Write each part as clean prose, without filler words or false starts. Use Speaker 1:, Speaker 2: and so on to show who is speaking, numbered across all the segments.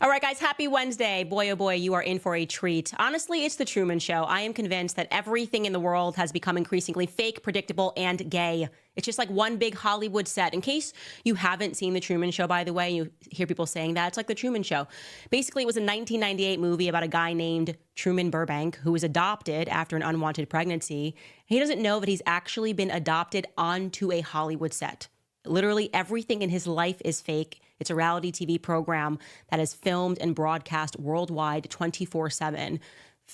Speaker 1: All right, guys, happy Wednesday. Boy, oh boy, you are in for a treat. Honestly, it's the Truman Show. I am convinced that everything in the world has become increasingly fake, predictable, and gay. It's just like one big Hollywood set. In case you haven't seen the Truman Show, by the way, you hear people saying that, it's like the Truman Show. Basically, it was a 1998 movie about a guy named Truman Burbank who was adopted after an unwanted pregnancy. He doesn't know that he's actually been adopted onto a Hollywood set. Literally everything in his life is fake. It's a reality TV program that is filmed and broadcast worldwide 24/7.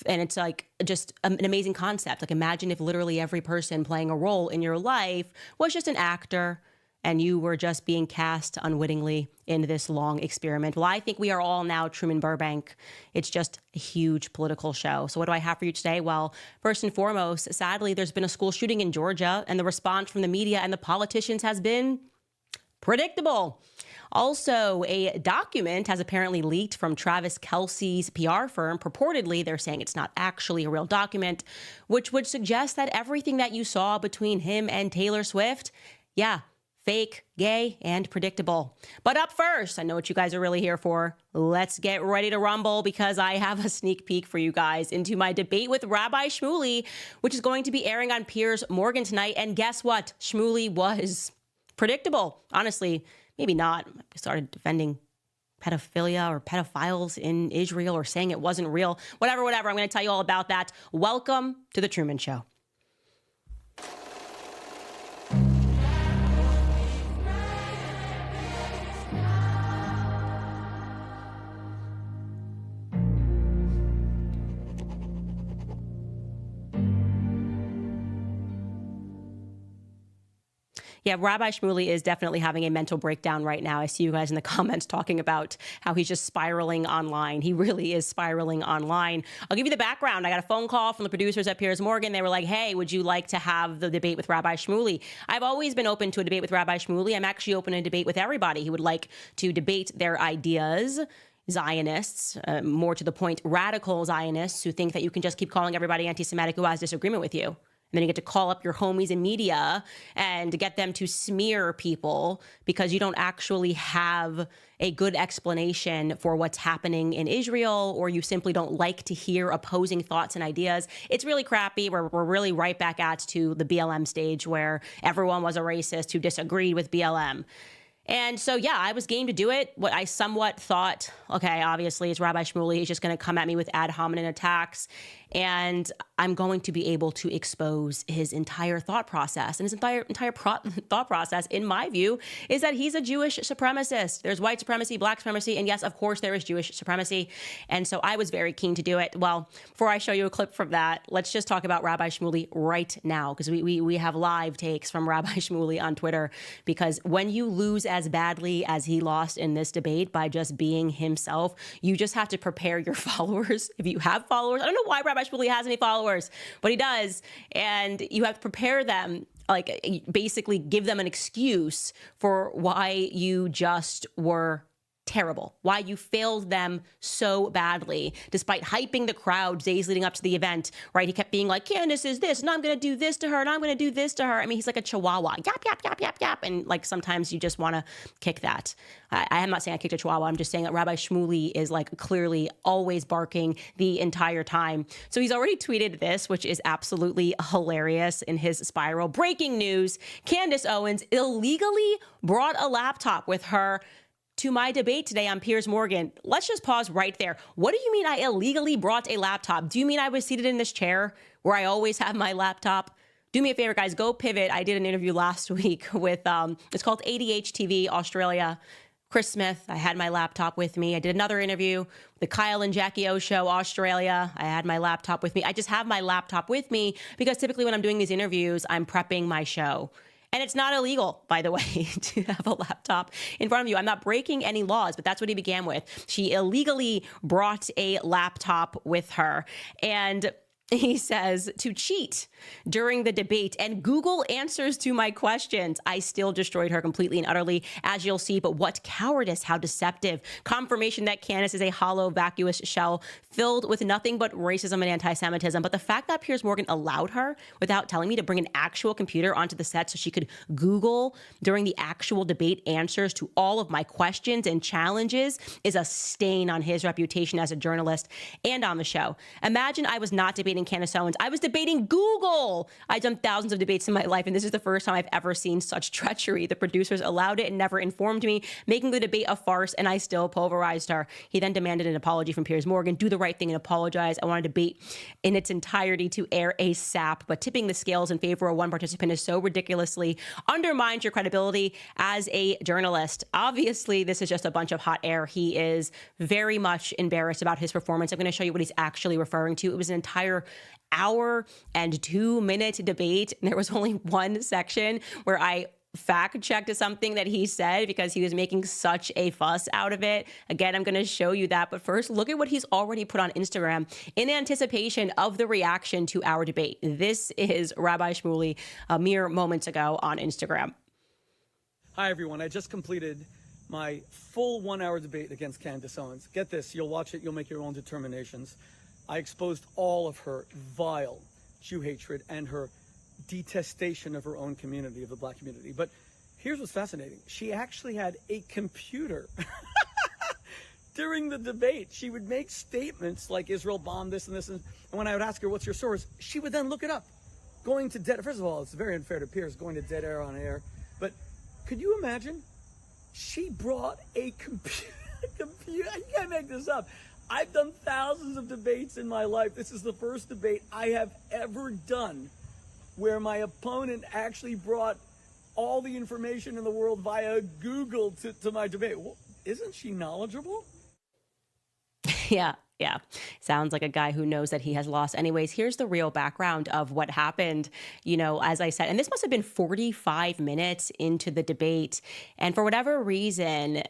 Speaker 1: And it's like just an amazing concept. Like imagine if literally every person playing a role in your life was just an actor and you were just being cast unwittingly in this long experiment. Well, I think we are all now Truman Burbank. It's just a huge political show. So what do I have for you today? Well, first and foremost, sadly, there's been a school shooting in Georgia, and the response from the media and the politicians has been predictable. Also, a document has apparently leaked from Travis Kelce's PR firm. Purportedly, they're saying it's not actually a real document, which would suggest that everything that you saw between him and Taylor Swift, yeah, fake, gay, and predictable. But up first, I know what you guys are really here for. Let's get ready to rumble because I have a sneak peek for you guys into my debate with Rabbi Shmuley, which is going to be airing on Piers Morgan tonight. And guess what? Shmuley was predictable. Honestly, maybe not. I started defending pedophilia or pedophiles in Israel or saying it wasn't real. Whatever. I'm going to tell you all about that. Welcome to the Truman Show. Yeah, Rabbi Shmuley is definitely having a mental breakdown right now. I see you guys in the comments talking about how he's just spiraling online. He really is spiraling online. I'll give you the background. I got a phone call from the producers at Piers Morgan. They were like, hey, would you like to have the debate with Rabbi Shmuley? I've always been open to a debate with Rabbi Shmuley. I'm actually open to debate with everybody who would like to debate their ideas. Zionists, more to the point, radical Zionists who think that you can just keep calling everybody anti-Semitic who has disagreement with you. And then you get to call up your homies in media and get them to smear people because you don't actually have a good explanation for what's happening in Israel, or you simply don't like to hear opposing thoughts and ideas. It's really crappy. We're really right back to the BLM stage where everyone was a racist who disagreed with BLM. And so, yeah, I was game to do it. What I somewhat thought, okay, obviously it's Rabbi Shmuley. He's just going to come at me with ad hominem attacks. And I'm going to be able to expose his entire thought process. And his entire thought process, in my view, is that he's a Jewish supremacist. There's white supremacy, black supremacy, and yes, of course, there is Jewish supremacy. And so I was very keen to do it. Well, before I show you a clip from that, let's just talk about Rabbi Shmuley right now, because we have live takes from Rabbi Shmuley on Twitter. Because when you lose as badly as he lost in this debate by just being himself, you just have to prepare your followers. If you have followers, I don't know why Rabbi Shmuley has any followers, but he does. And you have to prepare them, like basically give them an excuse for why you just were terrible, why you failed them so badly, despite hyping the crowd days leading up to the event, right? He kept being like, Candace is this, and I'm going to do this to her, and I'm going to do this to her. I mean, he's like a chihuahua, yap, yap, yap, yap, yap. And like, sometimes you just want to kick that. I am not saying I kicked a chihuahua. I'm just saying that Rabbi Shmuley is like clearly always barking the entire time. So he's already tweeted this, which is absolutely hilarious in his spiral. Breaking news, Candace Owens illegally brought a laptop with her to my debate today on Piers Morgan. Let's just pause right there. What do you mean I illegally brought a laptop? Do you mean I was seated in this chair where I always have my laptop? Do me a favor, guys, go pivot. I did an interview last week with, it's called ADH-TV Australia. Chris Smith, I had my laptop with me. I did another interview, the Kyle and Jackie O Show, Australia. I had my laptop with me. I just have my laptop with me because typically when I'm doing these interviews, I'm prepping my show. And it's not illegal, by the way, to have a laptop in front of you. I'm not breaking any laws, but that's what he began with. She illegally brought a laptop with her. And He says, to cheat during the debate and Google answers to my questions. I still destroyed her completely and utterly, as you'll see. But what cowardice, how deceptive. Confirmation that Candace is a hollow, vacuous shell filled with nothing but racism and anti-Semitism. But the fact that Piers Morgan allowed her, without telling me, to bring an actual computer onto the set so she could Google during the actual debate answers to all of my questions and challenges is a stain on his reputation as a journalist and on the show. Imagine I was not debating Candace Owens. I was debating Google. I've done thousands of debates in my life, and this is the first time I've ever seen such treachery. The producers allowed it and never informed me, making the debate a farce, and I still pulverized her. He then demanded an apology from Piers Morgan. Do the right thing and apologize. I want a debate in its entirety to air ASAP, but tipping the scales in favor of one participant is so ridiculously undermines your credibility as a journalist. Obviously, this is just a bunch of hot air. He is very much embarrassed about his performance. I'm going to show you what he's actually referring to. It was an entire hour and 2-minute debate. And there was only one section where I fact checked something that he said because he was making such a fuss out of it. Again, I'm going to show you that. But first, look at what he's already put on Instagram in anticipation of the reaction to our debate. This is Rabbi Shmuley mere moments ago on Instagram.
Speaker 2: Hi, everyone. I just completed my full 1-hour debate against Candace Owens. Get this. You'll watch it. You'll make your own determinations. I exposed all of her vile Jew hatred and her detestation of her own community, of the black community. But here's what's fascinating. She actually had a computer during the debate. She would make statements like Israel bombed this and this. And when I would ask her, what's your source? She would then look it up. Going to dead, first of all, it's very unfair to Piers going to dead air on air. But could you imagine? She brought a computer. You can't make this up. I've done thousands of debates in my life. This is the first debate I have ever done where my opponent actually brought all the information in the world via Google to my debate. Well, isn't she knowledgeable?
Speaker 1: Yeah. Sounds like a guy who knows that he has lost. Anyways, here's the real background of what happened. You know, as I said, and this must have been 45 minutes into the debate. And for whatever reason,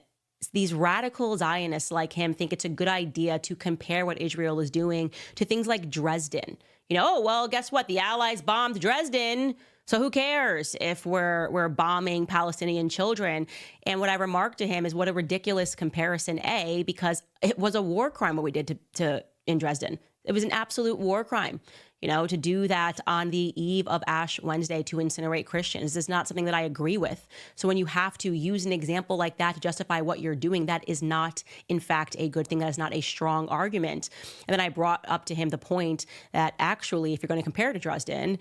Speaker 1: these radical Zionists like him think it's a good idea to compare what Israel is doing to things like Dresden. You know, oh, well, guess what? The Allies bombed Dresden. So who cares if we're bombing Palestinian children? And what I remarked to him is what a ridiculous comparison, A, because it was a war crime what we did to in Dresden. It was an absolute war crime. You know, to do that on the eve of Ash Wednesday to incinerate Christians is not something that I agree with. So when you have to use an example like that to justify what you're doing, that is not, in fact, a good thing. That is not a strong argument. And then I brought up to him the point that actually, if you're going to compare to Dresden,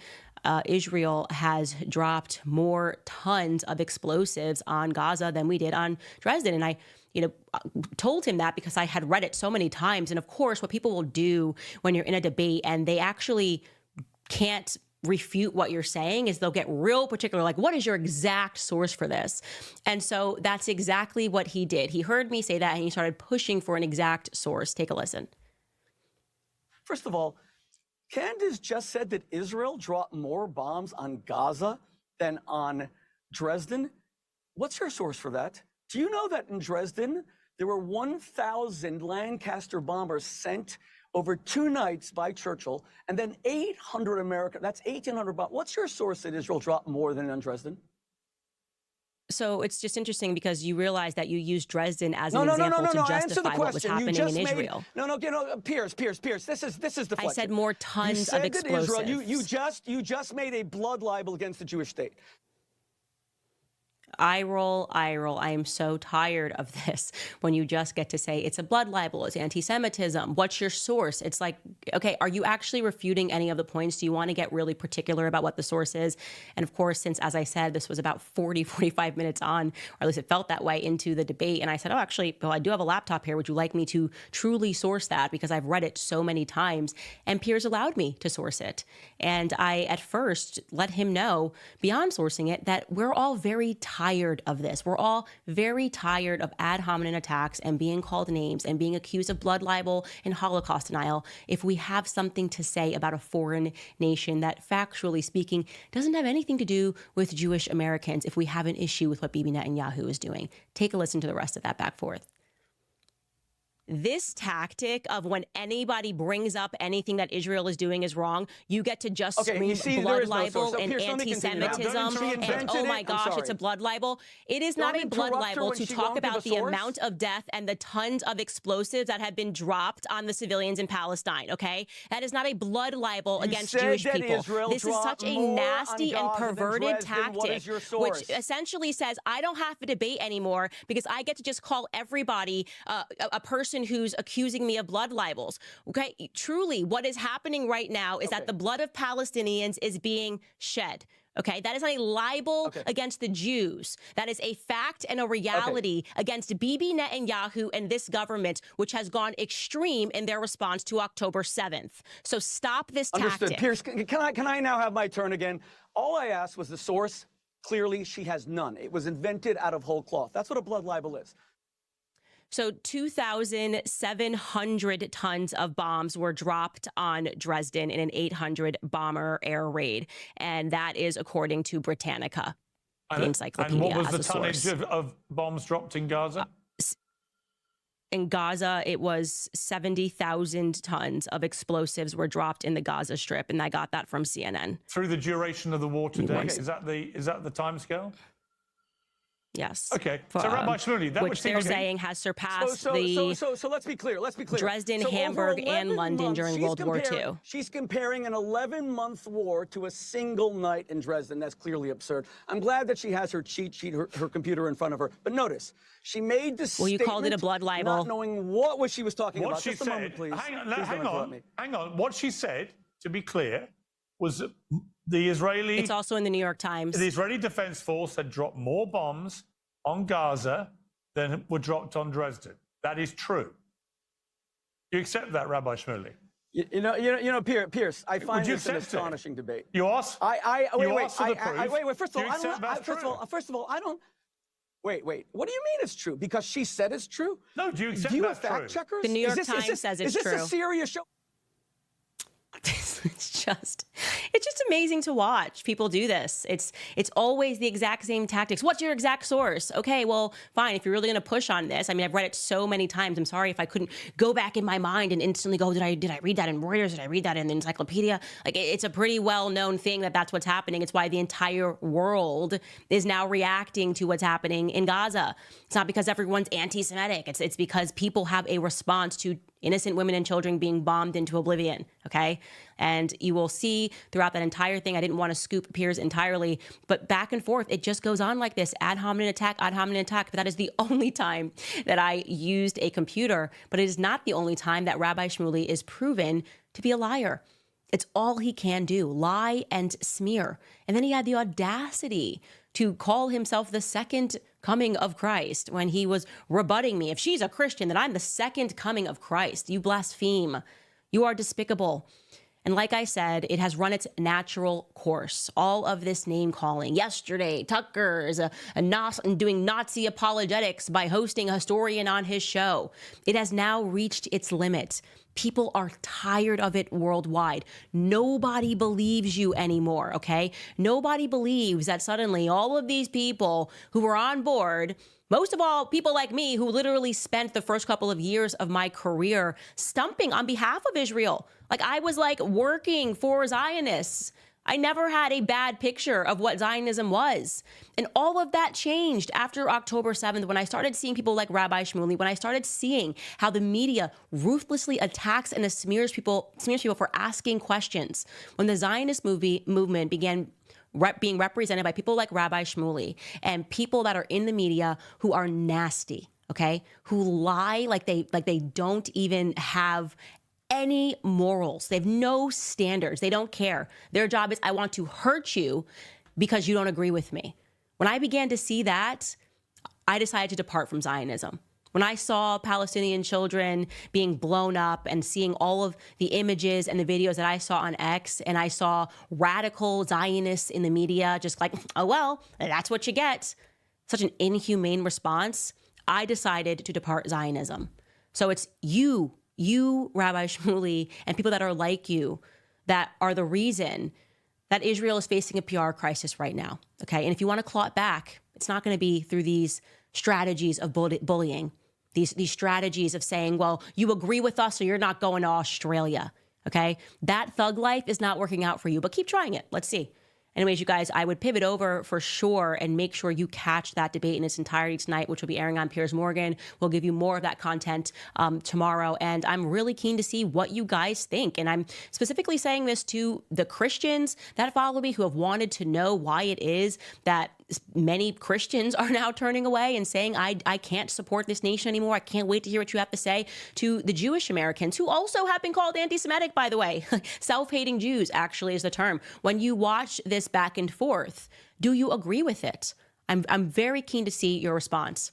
Speaker 1: Israel has dropped more tons of explosives on Gaza than we did on Dresden. And I told him that because I had read it so many times. And of course, what people will do when you're in a debate and they actually can't refute what you're saying is they'll get real particular, like, what is your exact source for this? And so that's exactly what he did. He heard me say that and he started pushing for an exact source. Take a listen.
Speaker 2: First of all, Candace just said that Israel dropped more bombs on Gaza than on Dresden. What's your source for that? Do you know that in Dresden, there were 1,000 Lancaster bombers sent over 2 nights by Churchill, and then 800 American, that's 1,800 bombs. What's your source that Israel dropped more than on Dresden?
Speaker 1: So it's just interesting because you realize that you used Dresden as an example to justify what was happening in Israel.
Speaker 2: Piers, this is deflection.
Speaker 1: I said more tons of explosives.
Speaker 2: Israel, you just made a blood libel against the Jewish state.
Speaker 1: I roll. I am so tired of this when you just get to say it's a blood libel, it's anti-Semitism. What's your source? It's like, okay, are you actually refuting any of the points? Do you want to get really particular about what the source is? And of course, since, as I said, this was about 45 minutes on, or at least it felt that way, into the debate. And I said, oh, actually, well, I do have a laptop here. Would you like me to truly source that? Because I've read it so many times. And Piers allowed me to source it. And I, at first, let him know, beyond sourcing it, that we're all very tired of this. We're all very tired of ad hominem attacks and being called names and being accused of blood libel and Holocaust denial if we have something to say about a foreign nation that, factually speaking, doesn't have anything to do with Jewish Americans if we have an issue with what Bibi Netanyahu is doing. Take a listen to the rest of that back forth. this tactic of when anybody brings up anything that Israel is doing is wrong, you get to just scream blood libel and anti-Semitism and, oh my gosh, it's a blood libel. It is not a blood libel to talk about the amount of death and the tons of explosives that have been dropped on the civilians in Palestine, okay? That is not a blood libel against Jewish people. This is such a nasty and perverted tactic, which essentially says, I don't have to debate anymore because I get to just call everybody a person who's accusing me of blood libels. Okay, truly, what is happening right now is that the blood of Palestinians is being shed. Okay, that is not a libel against the Jews. That is a fact and a reality against Bibi Netanyahu and this government, which has gone extreme in their response to October 7th. So stop this tactic.
Speaker 2: Pierce, can I now have my turn again? All I asked was the source. Clearly, she has none. It was invented out of whole cloth. That's what a blood libel is.
Speaker 1: So 2,700 tons of bombs were dropped on Dresden in an 800 bomber air raid. And that is according to Britannica, the encyclopedia.
Speaker 3: And what was the tonnage of bombs dropped in Gaza?
Speaker 1: In Gaza, it was 70,000 tons of explosives were dropped in the Gaza Strip. And I got that from CNN.
Speaker 3: Through the duration of the war today? Is that the time scale?
Speaker 1: Yes.
Speaker 3: Okay. So Rabbi Shmuley, that
Speaker 1: which they're saying has surpassed
Speaker 2: so let's be clear.
Speaker 1: Dresden, Hamburg, and London during World War II.
Speaker 2: She's comparing an 11-month war to a single night in Dresden. That's clearly absurd. I'm glad that she has her cheat sheet, her computer in front of her. But notice, she made this statement.
Speaker 1: You called it a blood libel.
Speaker 2: Not knowing what she was talking about.
Speaker 3: Just a moment, please. Hang on. What she said, to be clear, was the Israeli...
Speaker 1: It's also in the New York Times.
Speaker 3: The Israeli Defense Force had dropped more bombs on Gaza than were dropped on Dresden. That is true. You accept that, Rabbi Shmuley?
Speaker 2: You know, Pierce, I find this an astonishing debate.
Speaker 3: You ask?
Speaker 2: Wait. First of all, I don't... Wait. What do you mean it's true? Because she said it's true?
Speaker 3: No, do you accept
Speaker 2: do you
Speaker 3: that's
Speaker 2: have fact
Speaker 3: true?
Speaker 2: checkers?
Speaker 1: The New York Times says it's true.
Speaker 2: Is this a serious show?
Speaker 1: It's just amazing to watch people do this. It's always the exact same tactics. What's your exact source? Okay, well, fine. If you're really going to push on this, I mean, I've read it so many times. I'm sorry if I couldn't go back in my mind and instantly go, did I read that in Reuters? Did I read that in the encyclopedia? Like, it's a pretty well-known thing that that's what's happening. It's why the entire world is now reacting to what's happening in Gaza. It's not because everyone's anti-Semitic. It's because people have a response to innocent women and children being bombed into oblivion, okay? And you will see throughout that entire thing, I didn't want to scoop Piers entirely, but back and forth, it just goes on like this, ad hominem attack, but that is the only time that I used a computer, but it is not the only time that Rabbi Shmuley is proven to be a liar. It's all he can do, lie and smear. And then he had the audacity to call himself the second coming of Christ when he was rebutting me. If she's a Christian, then I'm the second coming of Christ. You blaspheme. You are despicable. And like I said, it has run its natural course. All of this name calling. Yesterday, Tucker is doing Nazi apologetics by hosting a historian on his show. It has now reached its limit. People are tired of it worldwide. Nobody believes you anymore, okay? Nobody believes that suddenly all of these people who were on board, most of all, people like me who literally spent the first couple of years of my career stumping on behalf of Israel. Like, I was like working for Zionists. I never had a bad picture of what Zionism was. And all of that changed after October 7th when I started seeing people like Rabbi Shmuley, when I started seeing how the media ruthlessly attacks and smears people for asking questions. When the Zionist movement began being represented by people like Rabbi Shmuley and people that are in the media who are nasty, okay, who lie like they don't even have any morals. They have no standards. They don't care. Their job is, I want to hurt you because you don't agree with me. When I began to see that, I decided to depart from Zionism. When I saw Palestinian children being blown up and seeing all of the images and the videos that I saw on X, and I saw radical Zionists in the media just like, oh, well, that's what you get. Such an inhumane response. I decided to depart Zionism. So it's you, Rabbi Shmuley, and people that are like you that are the reason that Israel is facing a PR crisis right now, okay? And if you want to claw it back, it's not going to be through these strategies of bullying. these strategies of saying, well, you agree with us or you're not going to Australia. Okay. That thug life is not working out for you, but keep trying it. Let's see. Anyways, you guys, I would pivot over for sure and make sure you catch that debate in its entirety tonight, which will be airing on Piers Morgan. We'll give you more of that content tomorrow. And I'm really keen to see what you guys think. And I'm specifically saying this to the Christians that follow me who have wanted to know why it is that many Christians are now turning away and saying, I can't support this nation anymore. I can't wait to hear what you have to say. To the Jewish Americans, who also have been called anti-Semitic, by the way. Self-hating Jews actually is the term. When you watch this back and forth, do you agree with it? I'm very keen to see your response.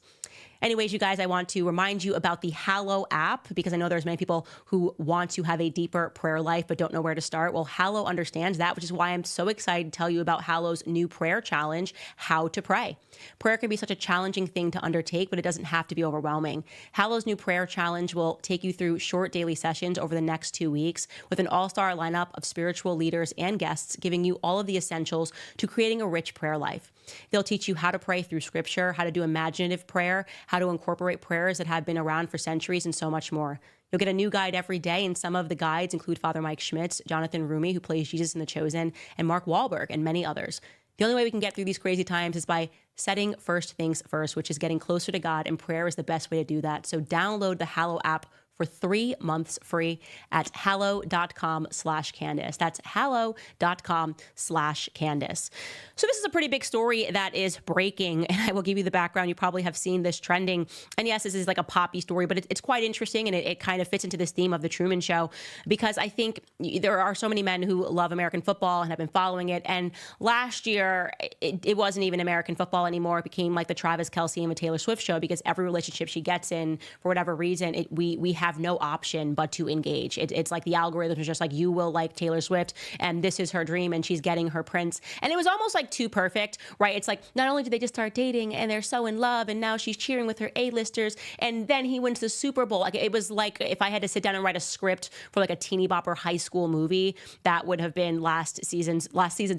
Speaker 1: Anyways, you guys, I want to remind you about the Hallow app, because I know there's many people who want to have a deeper prayer life but don't know where to start. Well, Hallow understands that, which is why I'm so excited to tell you about Hallow's new prayer challenge, How to Pray. Prayer can be such a challenging thing to undertake, but it doesn't have to be overwhelming. Hallow's new prayer challenge will take you through short daily sessions over the next 2 weeks with an all-star lineup of spiritual leaders and guests, giving you all of the essentials to creating a rich prayer life. They'll teach you how to pray through scripture, how to do imaginative prayer, how to incorporate prayers that have been around for centuries, and so much more. You'll get a new guide every day, and some of the guides include Father Mike Schmitz, Jonathan Rumi, who plays Jesus in The Chosen, and Mark Wahlberg, and many others. The only way we can get through these crazy times is by setting first things first, which is getting closer to God, and prayer is the best way to do that. So download the Hallow app for 3 months free at hallow.com/Candace. That's hallow.com/Candace. So this is a pretty big story that is breaking, and I will give you the background. You probably have seen this trending. And yes, this is like a poppy story, but it's quite interesting, and it kind of fits into this theme of the Truman Show, because I think there are so many men who love American football and have been following it. And last year, it wasn't even American football anymore. It became like the Travis Kelce and the Taylor Swift show, because every relationship she gets in, for whatever reason, we have no option but to engage. It's like the algorithm is just like, you will like Taylor Swift, and this is her dream, and she's getting her prince. And it was almost like too perfect, right? It's like, not only did they just start dating and they're so in love, and now she's cheering with her A-listers, and then he wins the Super Bowl. Like, it was like if I had to sit down and write a script for like a teeny bopper high school movie, that would have been last season's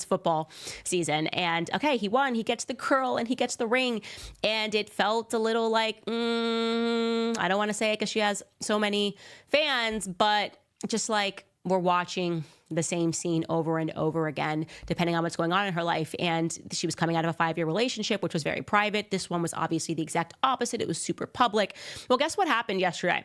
Speaker 1: football season. And okay, he won, he gets the girl, and he gets the ring, and it felt a little like, I don't want to say it because she has so many fans, but just like we're watching the same scene over and over again, depending on what's going on in her life. And she was coming out of a 5-year relationship, which was very private. This one was obviously the exact opposite. It was super public. Well, guess what happened yesterday?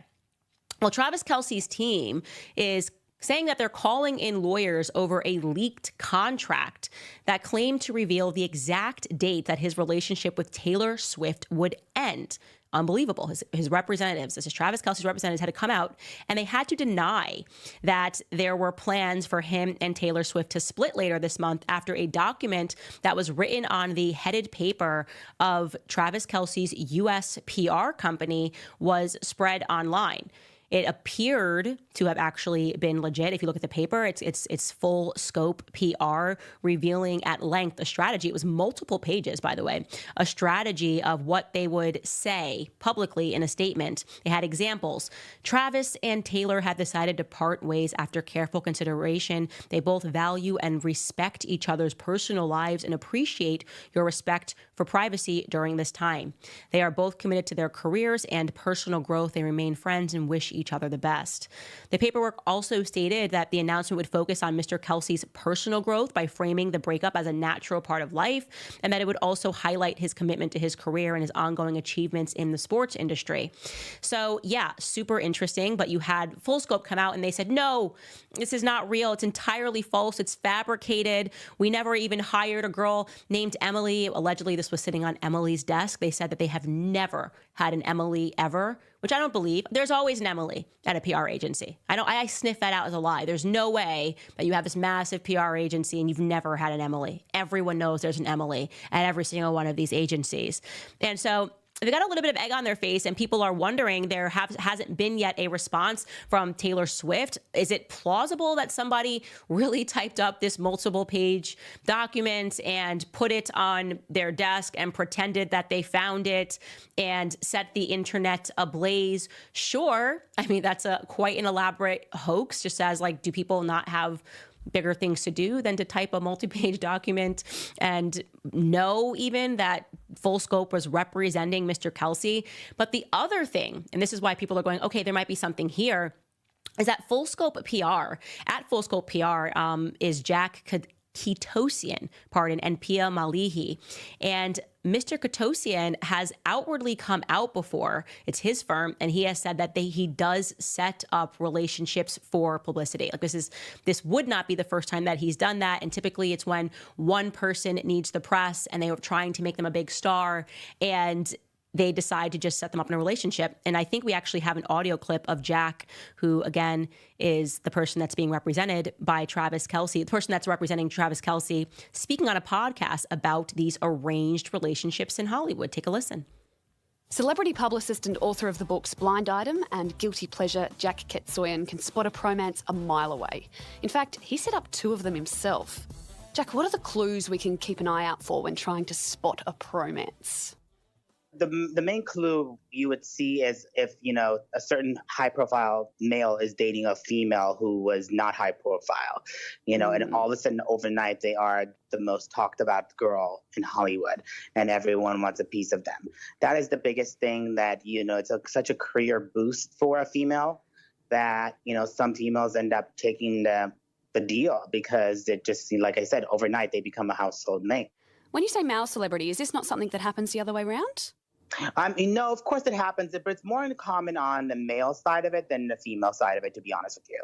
Speaker 1: Well, Travis Kelce's team is saying that they're calling in lawyers over a leaked contract that claimed to reveal the exact date that his relationship with Taylor Swift would end. Unbelievable. His representatives, this is Travis Kelce's representatives, had to come out, and they had to deny that there were plans for him and Taylor Swift to split later this month after a document that was written on the headed paper of Travis Kelce's U.S. PR company was spread online. It appeared to have actually been legit. If you look at the paper, it's full scope PR, revealing at length a strategy. It was multiple pages, by the way, a strategy of what they would say publicly in a statement. They had examples. Travis and Taylor have decided to part ways after careful consideration. They both value and respect each other's personal lives and appreciate your respect for privacy during this time. They are both committed to their careers and personal growth. They remain friends and wish each other the best. The paperwork also stated that the announcement would focus on Mr. Kelce's personal growth by framing the breakup as a natural part of life, and that it would also highlight his commitment to his career and his ongoing achievements in the sports industry. So yeah, super interesting, but you had Full Scope come out and they said, no, this is not real. It's entirely false. It's fabricated. We never even hired a girl named Emily. Allegedly, this was sitting on Emily's desk. They said that they have never had an Emily ever, which I don't believe. There's always an Emily at a PR agency. I sniff that out as a lie. There's no way that you have this massive PR agency and you've never had an Emily. Everyone knows there's an Emily at every single one of these agencies. And so they got a little bit of egg on their face, and people are wondering, there hasn't been yet a response from Taylor Swift. Is it plausible that somebody really typed up this multiple page document and put it on their desk and pretended that they found it and set the internet ablaze? Sure. I mean, that's quite an elaborate hoax, just as like, do people not have bigger things to do than to type a multi-page document and know even that Full Scope was representing Mr. Kelce. But the other thing, and this is why people are going, okay, there might be something here, is that Full Scope PR, at Full Scope PR, is Jack Ketosian, and Pia Malihi. And Mr. Ketosian has outwardly come out before. It's his firm, and he has said that he does set up relationships for publicity. Like this would not be the first time that he's done that. And typically it's when one person needs the press and they are trying to make them a big star, and they decide to just set them up in a relationship. And I think we actually have an audio clip of Jack, who, again, is the person that's being represented by Travis Kelce, the person that's representing Travis Kelce, speaking on a podcast about these arranged relationships in Hollywood. Take a listen.
Speaker 4: Celebrity publicist and author of the books Blind Item and Guilty Pleasure, Jack Ketosian can spot a bromance a mile away. In fact, he set up 2 of them himself. Jack, what are the clues we can keep an eye out for when trying to spot a bromance?
Speaker 5: The main clue you would see is if, a certain high-profile male is dating a female who was not high-profile, and all of a sudden overnight they are the most talked about girl in Hollywood and everyone wants a piece of them. That is the biggest thing that, it's such a career boost for a female that, some females end up taking the deal because it just, like I said, overnight they become a household name.
Speaker 4: When you say male celebrity, is this not something that happens the other way around?
Speaker 5: No, of course it happens, but it's more common on the male side of it than the female side of it, to be honest with you.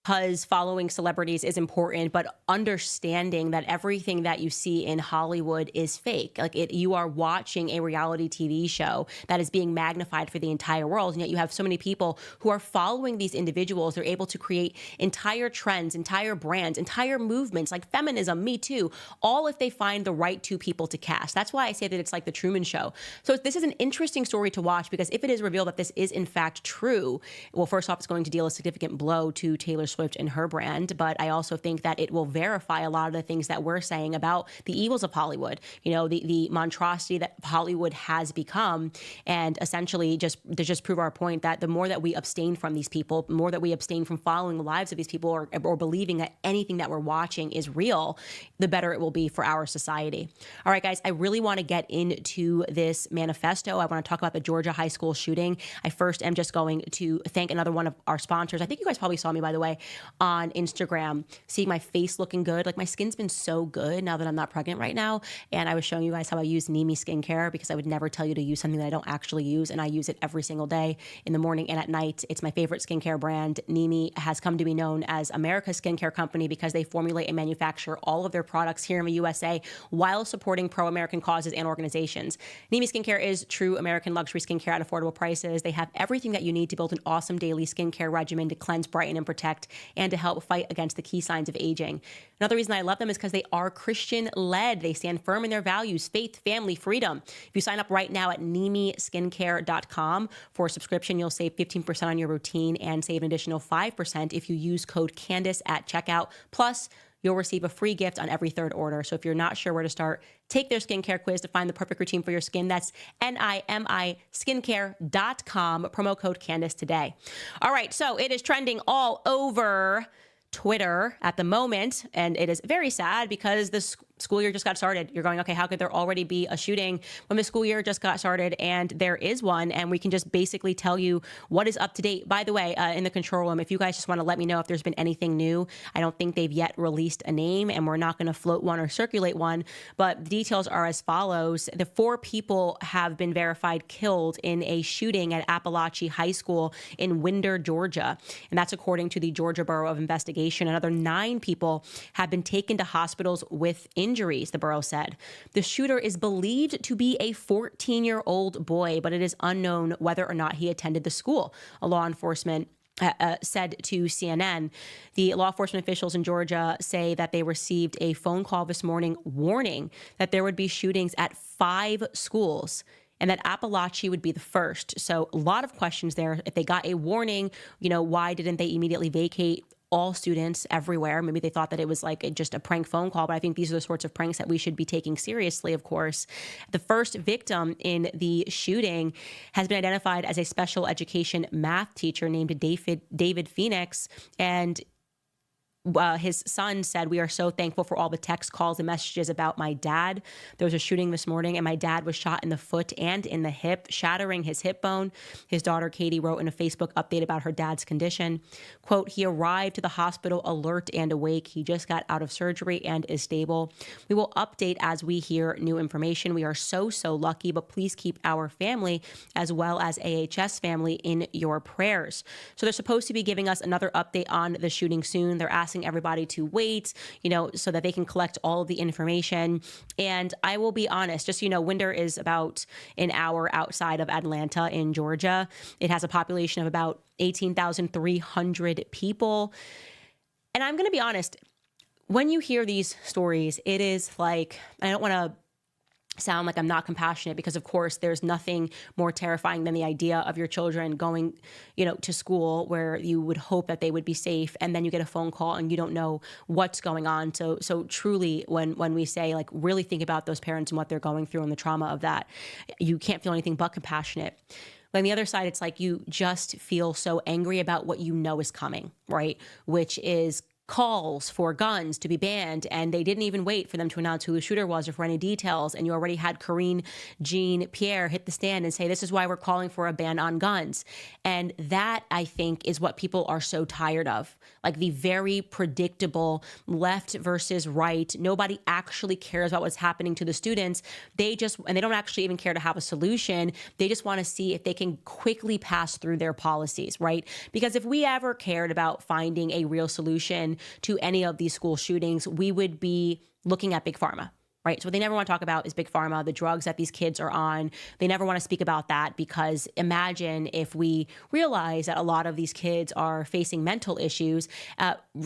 Speaker 1: Because following celebrities is important, but understanding that everything that you see in Hollywood is fake. You are watching a reality TV show that is being magnified for the entire world, and yet you have so many people who are following these individuals. They're able to create entire trends, entire brands, entire movements like feminism, Me Too, all if they find the right 2 people to cast. That's why I say that it's like the Truman Show. So this is an interesting story to watch, because if it is revealed that this is in fact true, well, first off, it's going to deal a significant blow to Taylor Swift and her brand, but I also think that it will verify a lot of the things that we're saying about the evils of Hollywood, the monstrosity that Hollywood has become, and essentially just prove our point that the more that we abstain from these people, the more that we abstain from following the lives of these people or believing that anything that we're watching is real, the better it will be for our society. All right, guys, I really want to get into this manifesto. I want to talk about the Georgia high school shooting. I first am just going to thank another one of our sponsors. I think you guys probably saw me, by the way, on Instagram, seeing my face looking good. Like, my skin's been so good now that I'm not pregnant right now. And I was showing you guys how I use Nimi skincare, because I would never tell you to use something that I don't actually use. And I use it every single day, in the morning and at night. It's my favorite skincare brand. Nimi has come to be known as America's skincare company because they formulate and manufacture all of their products here in the USA while supporting pro-American causes and organizations. Nimi skincare is true American luxury skincare at affordable prices. They have everything that you need to build an awesome daily skincare regimen to cleanse, brighten, and protect, and to help fight against the key signs of aging. Another reason I love them is because they are Christian-led. They stand firm in their values: faith, family, freedom. If you sign up right now at NimiSkincare.com for a subscription, you'll save 15% on your routine and save an additional 5% if you use code Candace at checkout. Plus, you'll receive a free gift on every 3rd order. So if you're not sure where to start, take their skincare quiz to find the perfect routine for your skin. That's NIMI skincare.com, promo code Candace today. All right, so it is trending all over Twitter at the moment, and it is very sad because the school year just got started. You're going, okay, how could there already be a shooting when the school year just got started? And there is one, and we can just basically tell you what is up to date. By the way, in the control room, if you guys just want to let me know if there's been anything new. I don't think they've yet released a name, and we're not going to float one or circulate one, but the details are as follows. The 4 people have been verified killed in a shooting at Appalachian High School in Winder, Georgia, and that's according to the Georgia Bureau of Investigation. Another 9 people have been taken to hospitals with injuries, the borough said. The shooter is believed to be a 14-year-old boy, but it is unknown whether or not he attended the school. A law enforcement said to CNN. The law enforcement officials in Georgia say that they received a phone call this morning warning that there would be shootings at 5 schools, and that Appalachia would be the first. So a lot of questions there. If they got a warning, why didn't they immediately vacate all students everywhere? Maybe they thought that it was like just a prank phone call, but I think these are the sorts of pranks that we should be taking seriously, of course. The first victim in the shooting has been identified as a special education math teacher named David Phoenix, and his son said, "We are so thankful for all the text calls and messages about my dad. There was a shooting this morning and my dad was shot in the foot and in the hip, shattering his hip bone." His daughter, Katie, wrote in a Facebook update about her dad's condition, quote, "He arrived to the hospital alert and awake. He just got out of surgery and is stable. We will update as we hear new information. We are so lucky, but please keep our family as well as AHS family in your prayers." So they're supposed to be giving us another update on the shooting soon. They're asking everybody to wait, so that they can collect all of the information. And I will be honest, just, Winder is about an hour outside of Atlanta in Georgia. It has a population of about 18,300 people. And I'm going to be honest, when you hear these stories, it is like, I don't want to sound like I'm not compassionate, because of course there's nothing more terrifying than the idea of your children going, to school where you would hope that they would be safe, and then you get a phone call and you don't know what's going on. So truly, when we say, like, really think about those parents and what they're going through and the trauma of that, you can't feel anything but compassionate. But on the other side, it's like you just feel so angry about what you know is coming, right? Which is calls for guns to be banned, and they didn't even wait for them to announce who the shooter was or for any details. And you already had Karine Jean-Pierre hit the stand and say, this is why we're calling for a ban on guns. And that, I think, is what people are so tired of. Like the very predictable left versus right. Nobody actually cares about what's happening to the students. And they don't actually even care to have a solution. They just want to see if they can quickly pass through their policies, right? Because if we ever cared about finding a real solution to any of these school shootings, we would be looking at Big Pharma, right? So what they never want to talk about is Big Pharma, the drugs that these kids are on. They never want to speak about that, because imagine if we realize that a lot of these kids are facing mental issues,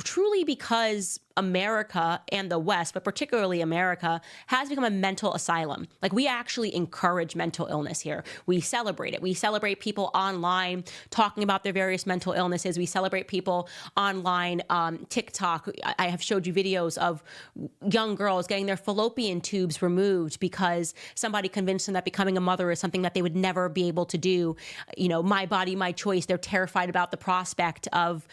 Speaker 1: truly because America and the West, but particularly America, has become a mental asylum. Like, we actually encourage mental illness here. We celebrate it. We celebrate people online talking about their various mental illnesses. We celebrate people online. TikTok, I have showed you videos of young girls getting their fallopian tubes removed because somebody convinced them that becoming a mother is something that they would never be able to do. My body, my choice. They're terrified about the prospect of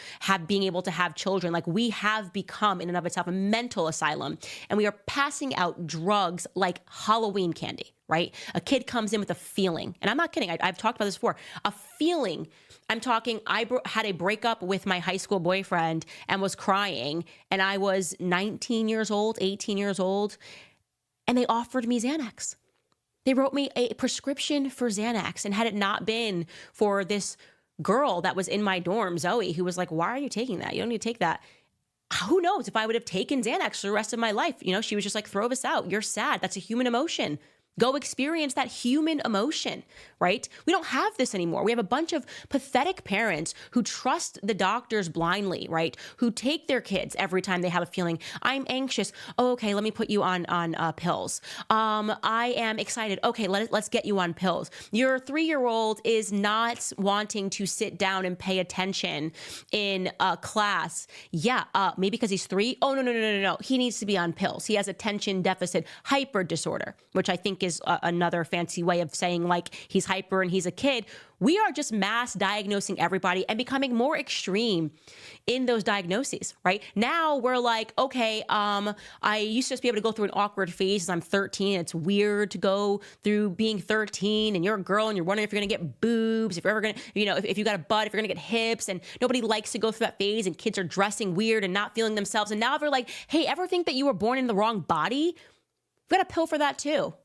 Speaker 1: being able to have children. Like, we have become, in and of itself, a mental asylum, and we are passing out drugs like Halloween candy, right? A kid comes in with a feeling, and I'm not kidding. I've talked about this before. A feeling. I'm talking, I had a breakup with my high school boyfriend and was crying, and I was 19 years old, 18 years old, and they offered me Xanax. They wrote me a prescription for Xanax, and had it not been for this girl that was in my dorm, Zoe, who was like, "Why are you taking that? You don't need to take that." Who knows if I would have taken Xanax for the rest of my life. She was just like, "Throw this out. You're sad. That's a human emotion. Go experience that human emotion," right? We don't have this anymore. We have a bunch of pathetic parents who trust the doctors blindly, right? Who take their kids every time they have a feeling. I'm anxious. Oh, okay, let me put you on pills. I am excited. Okay, let's get you on pills. Your 3-year-old is not wanting to sit down and pay attention in class. Yeah, maybe because he's 3. Oh, no. He needs to be on pills. He has attention deficit hyper disorder, which I think is another fancy way of saying, like, he's hyper and he's a kid. We are just mass diagnosing everybody and becoming more extreme in those diagnoses, right? Now we're like, okay, I used to just be able to go through an awkward phase as I'm 13. It's weird to go through being 13 and you're a girl and you're wondering if you're going to get boobs, if you're ever going to, if you got a butt, if you're going to get hips, and nobody likes to go through that phase, and kids are dressing weird and not feeling themselves. And now they're like, hey, ever think that you were born in the wrong body? We've got a pill for that too.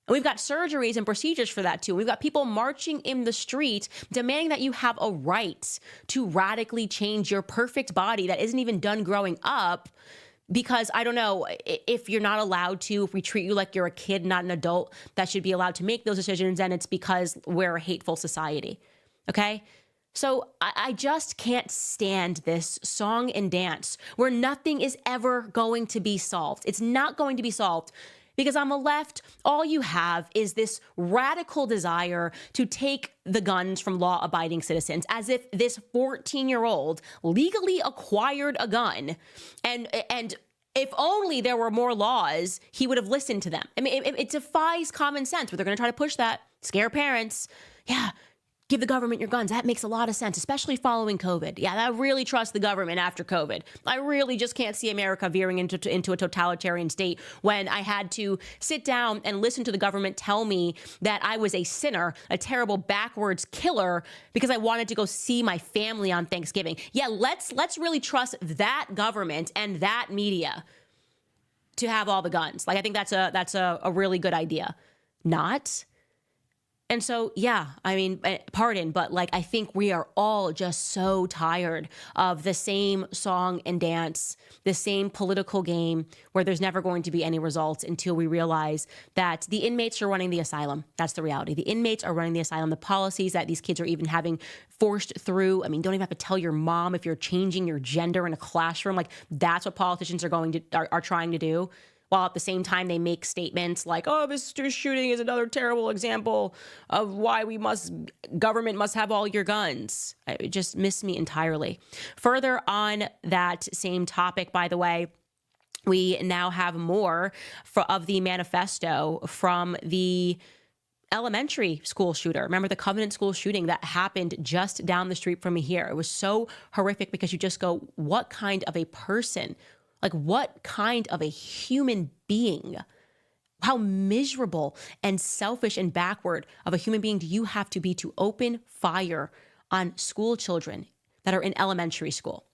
Speaker 1: And we've got surgeries and procedures for that too. We've got people marching in the street demanding that you have a right to radically change your perfect body that isn't even done growing up, because I don't know if you're not allowed to, if we treat you like you're a kid, not an adult, that should be allowed to make those decisions, and it's because we're a hateful society. Okay? So I just can't stand this song and dance where nothing is ever going to be solved. It's not going to be solved. Because on the left, all you have is this radical desire to take the guns from law-abiding citizens, as if this 14-year-old legally acquired a gun, and if only there were more laws, he would have listened to them. I mean, it defies common sense, but they're going to try to push that, scare parents. Yeah, give the government your guns. That makes a lot of sense, especially following COVID. Yeah, I really trust the government after COVID. I really just can't see America veering into a totalitarian state when I had to sit down and listen to the government tell me that I was a sinner, a terrible backwards killer, because I wanted to go see my family on Thanksgiving. Yeah, let's really trust that government and that media to have all the guns. Like, I think that's a really good idea. Not. And so, yeah, I mean, pardon, but like, I think we are all just so tired of the same song and dance, the same political game where there's never going to be any results until we realize that the inmates are running the asylum. That's the reality. The inmates are running the asylum. The policies that these kids are even having forced through. I mean, don't even have to tell your mom if you're changing your gender in a classroom. Like, that's what politicians are trying to do. While at the same time they make statements like, oh, this shooting is another terrible example of why government must have all your guns. It just missed me entirely. Further on that same topic, by the way, we now have more of the manifesto from the elementary school shooter. Remember the Covenant school shooting that happened just down the street from me here? It was so horrific because you just go, what kind of a person? Like, what kind of a human being, how miserable and selfish and backward of a human being do you have to be to open fire on school children that are in elementary school?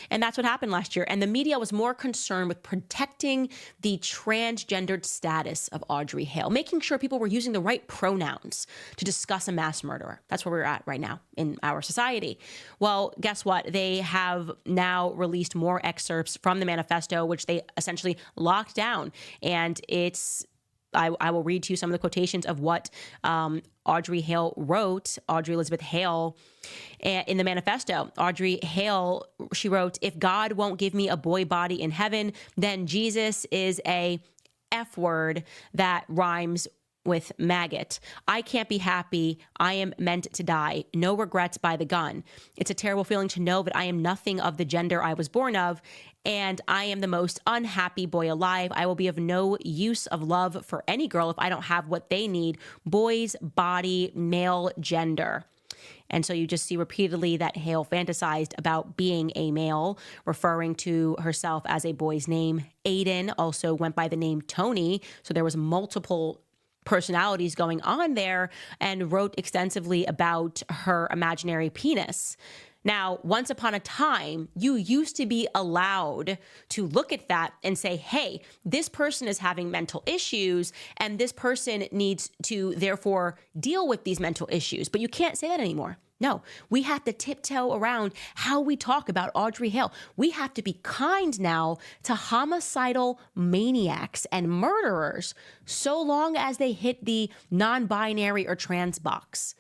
Speaker 1: And that's what happened last year. And the media was more concerned with protecting the transgendered status of Audrey Hale, making sure people were using the right pronouns to discuss a mass murderer. That's where we're at right now in our society. Well, guess what? They have now released more excerpts from the manifesto, which they essentially locked down. And I will read to you some of the quotations of what Audrey Hale wrote, Audrey Elizabeth Hale, in the manifesto. Audrey Hale, she wrote, if God won't give me a boy body in heaven, then Jesus is a F word that rhymes with maggot. I can't be happy. I am meant to die. No regrets by the gun. It's a terrible feeling to know that I am nothing of the gender I was born of, and I am the most unhappy boy alive. I will be of no use of love for any girl if I don't have what they need: boy's body, male gender. And so you just see repeatedly that Hale fantasized about being a male, referring to herself as a boy's name. Aiden also went by the name Tony, so there was multiple personalities going on there, and wrote extensively about her imaginary penis. Now, once upon a time, you used to be allowed to look at that and say, hey, this person is having mental issues and this person needs to therefore deal with these mental issues. But you can't say that anymore. No, we have to tiptoe around how we talk about Audrey Hale. We have to be kind now to homicidal maniacs and murderers, so long as they hit the non-binary or trans box.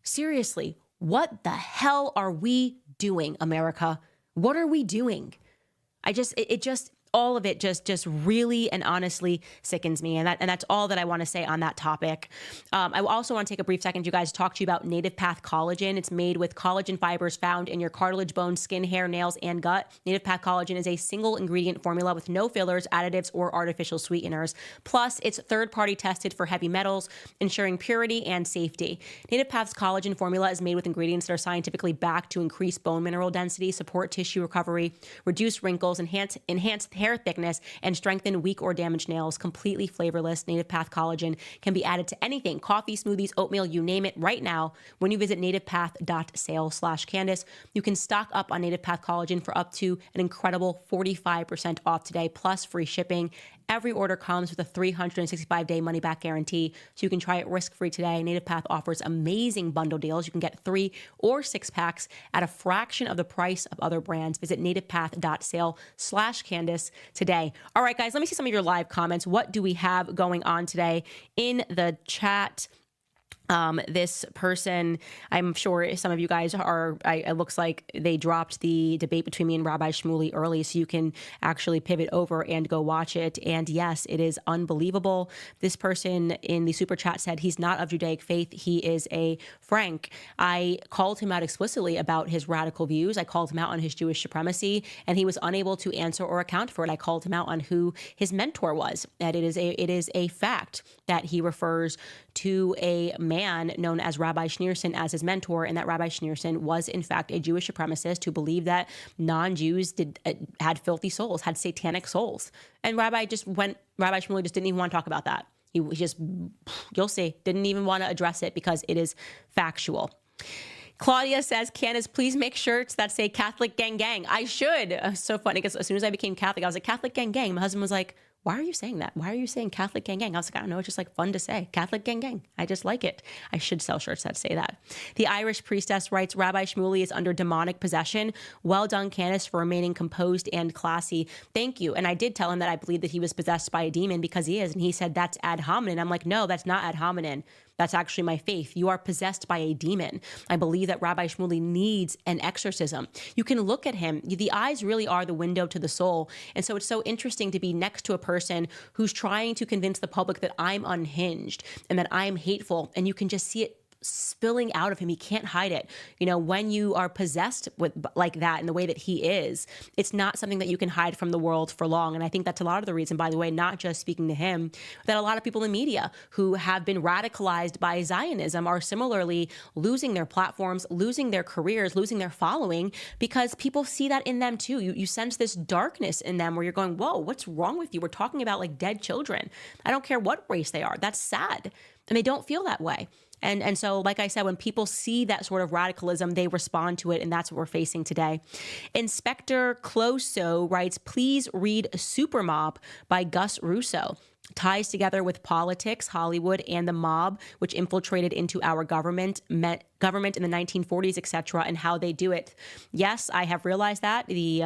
Speaker 1: Seriously, what the hell are we doing, America? What are we doing? All of it just really and honestly sickens me. And that's all that I want to say on that topic. I also want to take a brief second, you guys, to talk to you about Native Path Collagen. It's made with collagen fibers found in your cartilage, bones, skin, hair, nails, and gut. Native Path Collagen is a single ingredient formula with no fillers, additives, or artificial sweeteners. Plus, it's third-party tested for heavy metals, ensuring purity and safety. Native Path's collagen formula is made with ingredients that are scientifically backed to increase bone mineral density, support tissue recovery, reduce wrinkles, enhance hair thickness, and strengthen weak or damaged nails. Completely flavorless, Native Path Collagen can be added to anything: coffee, smoothies, oatmeal, you name it. Right now, when you visit nativepath.sale/Candace, you can stock up on Native Path Collagen for up to an incredible 45% off today, plus free shipping. Every order comes with a 365-day money-back guarantee, so you can try it risk-free today. Native Path offers amazing bundle deals. You can get 3 or 6 packs at a fraction of the price of other brands. Visit nativepath.sale/Candace today. All right, guys, let me see some of your live comments. What do we have going on today in the chat? This person, I'm sure some of you guys are, it looks like they dropped the debate between me and Rabbi Shmuley early, so you can actually pivot over and go watch it. And yes, it is unbelievable. This person in the super chat said he's not of Judaic faith. He is a Frank. I called him out explicitly about his radical views. I called him out on his Jewish supremacy, and he was unable to answer or account for it. I called him out on who his mentor was. That it is a fact that he refers to a man known as Rabbi Schneerson as his mentor, and that Rabbi Schneerson was in fact a Jewish supremacist who believed that non-Jews had filthy souls, had satanic souls. And Rabbi Shmuley just didn't even want to talk about that. He just, you'll see, didn't even want to address it because it is factual. Claudia says, Candace, please make shirts that say Catholic gang gang. I should. It's so funny because as soon as I became Catholic, I was like, Catholic gang gang. My husband was like, why are you saying that? Why are you saying Catholic gang gang? I was like, I don't know. It's just like fun to say. Catholic gang gang. I just like it. I should sell shirts that say that. The Irish priestess writes, Rabbi Shmuley is under demonic possession. Well done, Candace, for remaining composed and classy. Thank you. And I did tell him that I believe that he was possessed by a demon because he is. And he said, that's ad hominem. I'm like, no, that's not ad hominem. That's actually my faith. You are possessed by a demon. I believe that Rabbi Shmuley needs an exorcism. You can look at him. The eyes really are the window to the soul. And so it's so interesting to be next to a person who's trying to convince the public that I'm unhinged and that I'm hateful. And you can just see it spilling out of him. He can't hide it. You know, when you are possessed with like that in the way that he is, it's not something that you can hide from the world for long. And I think that's a lot of the reason, by the way, not just speaking to him, that a lot of people in media who have been radicalized by Zionism are similarly losing their platforms, losing their careers, losing their following, because people see that in them too. You sense this darkness in them where you're going, whoa, what's wrong with you? We're talking about like dead children. I don't care what race they are. That's sad. And they don't feel that way. And so, like I said, when people see that sort of radicalism, they respond to it, and that's what we're facing today. Inspector Closo writes, please read Supermob by Gus Russo. Ties together with politics, Hollywood, and the mob, which infiltrated into our government in the 1940s, etc., and how they do it. Yes, I have realized that. The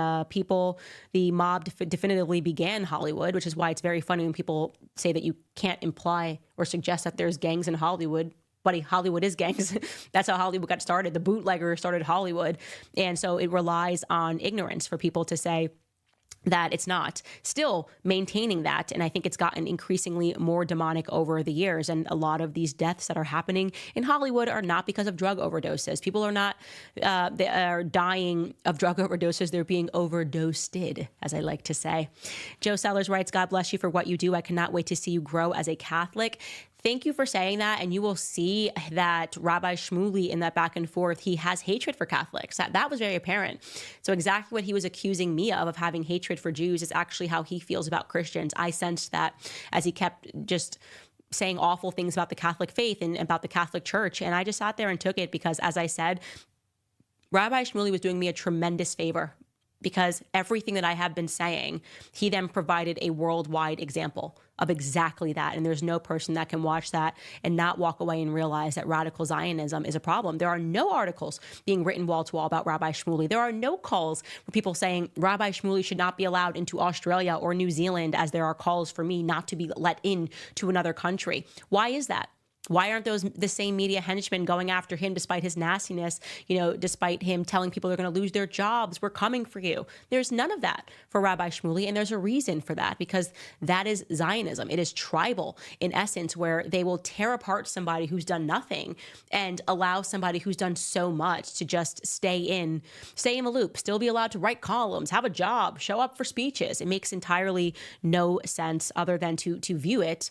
Speaker 1: mob definitively began Hollywood, which is why it's very funny when people say that you can't imply or suggest that there's gangs in Hollywood. Buddy, Hollywood is gangs. That's how Hollywood got started. The bootlegger started Hollywood. And so it relies on ignorance for people to say that it's not. Still maintaining that, and I think it's gotten increasingly more demonic over the years, and a lot of these deaths that are happening in Hollywood are not because of drug overdoses. People are not, they are dying of drug overdoses. They're being overdosed, as I like to say. Joe Sellers writes, God bless you for what you do. I cannot wait to see you grow as a Catholic. Thank you for saying that, and you will see that Rabbi Shmuley, in that back and forth, he has hatred for Catholics. That was very apparent. So exactly what he was accusing me of having hatred for Jews is actually how he feels about Christians. I sensed that as he kept just saying awful things about the Catholic faith and about the Catholic Church, and I just sat there and took it because, as I said, Rabbi Shmuley was doing me a tremendous favor, because everything that I have been saying, he then provided a worldwide example of exactly that. And there's no person that can watch that and not walk away and realize that radical Zionism is a problem. There are no articles being written wall to wall about Rabbi Shmuley. There are no calls for people saying Rabbi Shmuley should not be allowed into Australia or New Zealand, as there are calls for me not to be let in to another country. Why is that? Why aren't those the same media henchmen going after him despite his nastiness, despite him telling people they're going to lose their jobs? We're coming for you. There's none of that for Rabbi Shmuley, and there's a reason for that, because that is Zionism. It is tribal in essence, where they will tear apart somebody who's done nothing and allow somebody who's done so much to just stay in the loop, still be allowed to write columns, have a job, show up for speeches. It makes entirely no sense other than to view it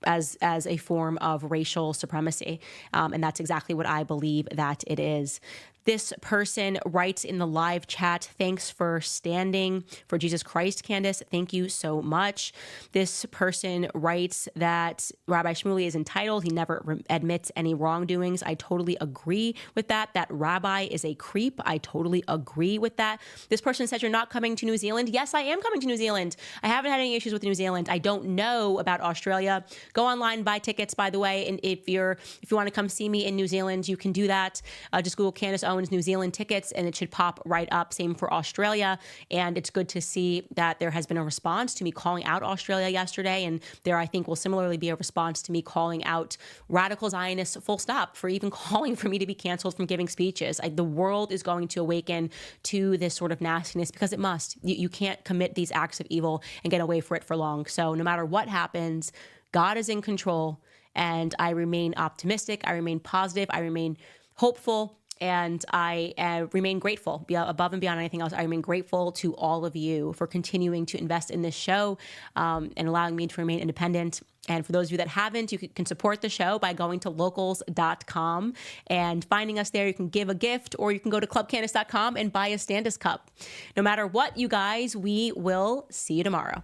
Speaker 1: as a form of racial supremacy. And that's exactly what I believe that it is. This person writes in the live chat, thanks for standing for Jesus Christ, Candace. Thank you so much. This person writes that Rabbi Shmuley is entitled. He never admits any wrongdoings. I totally agree with that. That rabbi is a creep. I totally agree with that. This person says you're not coming to New Zealand. Yes, I am coming to New Zealand. I haven't had any issues with New Zealand. I don't know about Australia. Go online, buy tickets, by the way. And if you want to come see me in New Zealand, you can do that. Just Google Candace Owens New Zealand tickets and it should pop right up. Same for Australia. And it's good to see that there has been a response to me calling out Australia yesterday. And there, I think, will similarly be a response to me calling out radical Zionists, full stop, for even calling for me to be canceled from giving speeches. The world is going to awaken to this sort of nastiness because it must. You can't commit these acts of evil and get away for it for long. So no matter what happens, God is in control. And I remain optimistic. I remain positive. I remain hopeful. And I remain grateful, above and beyond anything else. I remain grateful to all of you for continuing to invest in this show and allowing me to remain independent. And for those of you that haven't, you can support the show by going to locals.com and finding us there. You can give a gift, or you can go to clubcandace.com and buy a Standus cup. No matter what, you guys, we will see you tomorrow.